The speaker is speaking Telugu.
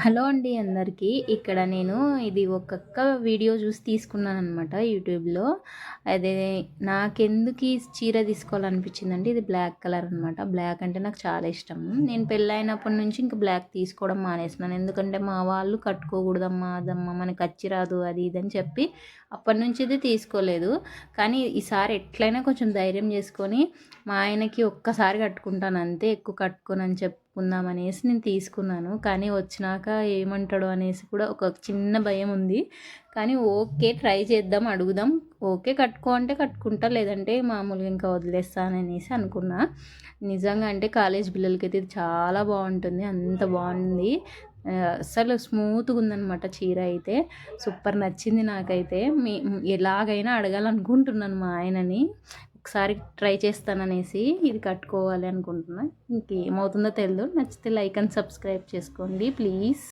హలో అండి అందరికీ. ఇక్కడ నేను ఇది ఒక్కొక్క వీడియో చూసి తీసుకున్నాననమాట యూట్యూబ్‌లో. అదే నాకెందుకు ఈ చీర తీసుకోవాలనిపించిందంటే ఇది బ్లాక్ కలర్ అనమాట. బ్లాక్ అంటే నాకు చాలా ఇష్టం. నేను పెళ్ళైనప్పటి నుంచి ఇంక బ్లాక్ తీసుకోవడం మానేసినాను. ఎందుకంటే మా వాళ్ళు కట్టుకోకూడదమ్మా, అదమ్మా మనకు అచ్చి రాదు అది ఇది అని చెప్పి అప్పటి నుంచి ఇది తీసుకోలేదు. కానీ ఈసారి ఎట్లయినా కొంచెం ధైర్యం చేసుకొని మా ఆయనకి ఒక్కసారి కట్టుకుంటాను అంతే, ఎక్కువ కట్టుకోనని చెప్పుకుందామనేసి నేను తీసుకున్నాను. కానీ వచ్చినాక ఏమంటాడో అనేసి కూడా ఒక చిన్న భయం ఉంది. కానీ ఓకే, ట్రై చేద్దాం, అడుగుదాం. ఓకే కట్టుకో అంటే కట్టుకుంటా, లేదంటే మామూలుగా ఇంకా వదిలేస్తాననేసి అనుకున్నా. నిజంగా అంటే కాలేజ్ పిల్లలకైతే ఇది చాలా బాగుంటుంది, అంత బాగుంది. అస్సలు స్మూత్గా ఉందనమాట చీర అయితే. సూపర్ నచ్చింది నాకైతే. ఎలాగైనా అడగాలనుకుంటున్నాను మా ఆయనని, ఒకసారి ట్రై చేస్తాననేసి ఇది కట్టుకోవాలి అనుకుంటున్నా. ఇంకేమవుతుందో తెలియదు. నచ్చితే లైక్ అండ్ సబ్స్క్రైబ్ చేసుకోండి ప్లీజ్.